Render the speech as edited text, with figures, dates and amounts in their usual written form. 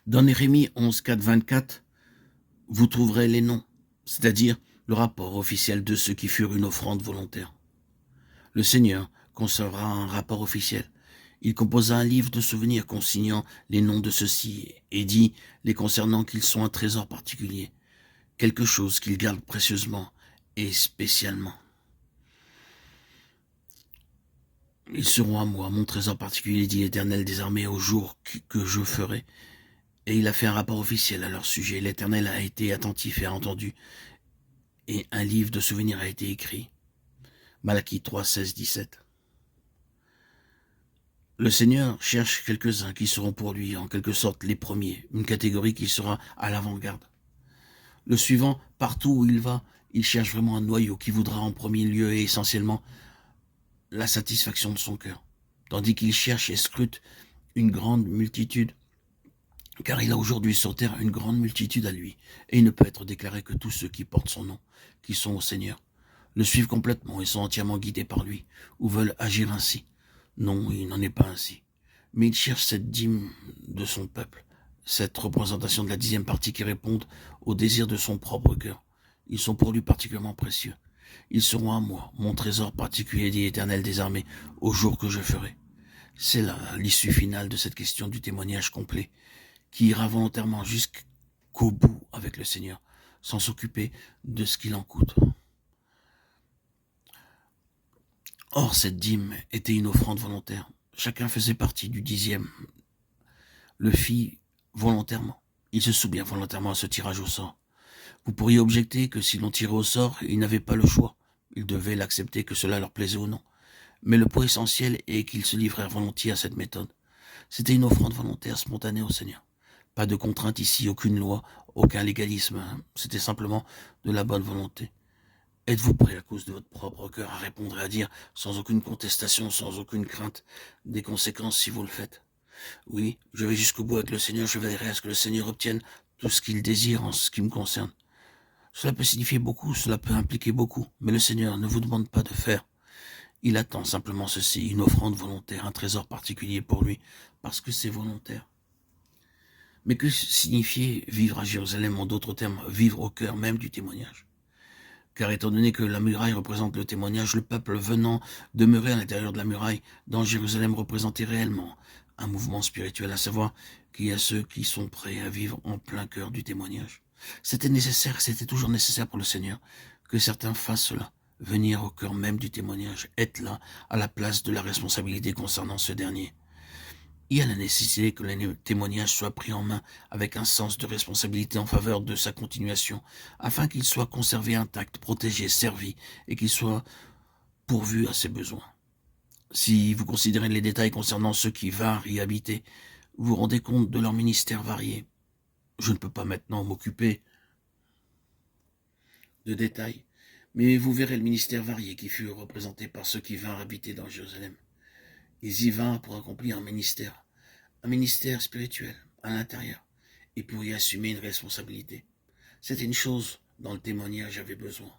Dans Néhémie 11, 4, 24, vous trouverez les noms, c'est-à-dire le rapport officiel de ceux qui furent une offrande volontaire. Le Seigneur conservera un rapport officiel. Il composa un livre de souvenirs consignant les noms de ceux-ci et dit les concernant qu'ils sont un trésor particulier, quelque chose qu'il garde précieusement et spécialement. Ils seront à moi, mon trésor particulier, dit l'Éternel des armées, au jour que je ferai. Et il a fait un rapport officiel à leur sujet. L'Éternel a été attentif et a entendu, et un livre de souvenirs a été écrit. Malachie 3, 16, 17. Le Seigneur cherche quelques-uns qui seront pour lui, en quelque sorte, les premiers, une catégorie qui sera à l'avant-garde. Le suivant, partout où il va, il cherche vraiment un noyau qui voudra en premier lieu et essentiellement la satisfaction de son cœur, tandis qu'il cherche et scrute une grande multitude, car il a aujourd'hui sur terre une grande multitude à lui, et il ne peut être déclaré que tous ceux qui portent son nom, qui sont au Seigneur, le suivent complètement et sont entièrement guidés par lui, ou veulent agir ainsi. Non, il n'en est pas ainsi. Mais il cherche cette dîme de son peuple, cette représentation de la 10e partie qui répondent au désir de son propre cœur. Ils sont pour lui particulièrement précieux. Ils seront à moi, mon trésor particulier, dit l'Éternel des armées, au jour que je ferai. C'est là l'issue finale de cette question du témoignage complet, qui ira volontairement jusqu'au bout avec le Seigneur, sans s'occuper de ce qu'il en coûte. Or, cette dîme était une offrande volontaire. Chacun faisait partie du 10e. Le fit volontairement. Il se souvient volontairement à ce tirage au sort. Vous pourriez objecter que si l'on tirait au sort, ils n'avaient pas le choix. Ils devaient l'accepter que cela leur plaisait ou non. Mais le point essentiel est qu'ils se livrèrent volontiers à cette méthode. C'était une offrande volontaire spontanée au Seigneur. Pas de contrainte ici, aucune loi, aucun légalisme. C'était simplement de la bonne volonté. Êtes-vous prêt à cause de votre propre cœur à répondre et à dire, sans aucune contestation, sans aucune crainte, des conséquences si vous le faites? Oui, je vais jusqu'au bout avec le Seigneur, je veillerai à ce que le Seigneur obtienne tout ce qu'il désire en ce qui me concerne. Cela peut signifier beaucoup, cela peut impliquer beaucoup, mais le Seigneur ne vous demande pas de faire. Il attend simplement ceci, une offrande volontaire, un trésor particulier pour lui, parce que c'est volontaire. Mais que signifiait vivre à Jérusalem, en d'autres termes, vivre au cœur même du témoignage? Car étant donné que la muraille représente le témoignage, le peuple venant demeurer à l'intérieur de la muraille, dans Jérusalem, représentait réellement un mouvement spirituel, à savoir qu'il y a ceux qui sont prêts à vivre en plein cœur du témoignage. C'était nécessaire, c'était toujours nécessaire pour le Seigneur que certains fassent cela, venir au cœur même du témoignage, être là, à la place de la responsabilité concernant ce dernier. Il y a la nécessité que le témoignage soit pris en main avec un sens de responsabilité en faveur de sa continuation, afin qu'il soit conservé intact, protégé, servi, et qu'il soit pourvu à ses besoins. Si vous considérez les détails concernant ceux qui vinrent y habiter, vous vous rendez compte de leur ministère varié. Je ne peux pas maintenant m'occuper de détails, mais vous verrez le ministère varié qui fut représenté par ceux qui vinrent habiter dans Jérusalem. Ils y vinrent pour accomplir un ministère spirituel à l'intérieur, et pour y assumer une responsabilité. C'était une chose dont le témoignage avait besoin.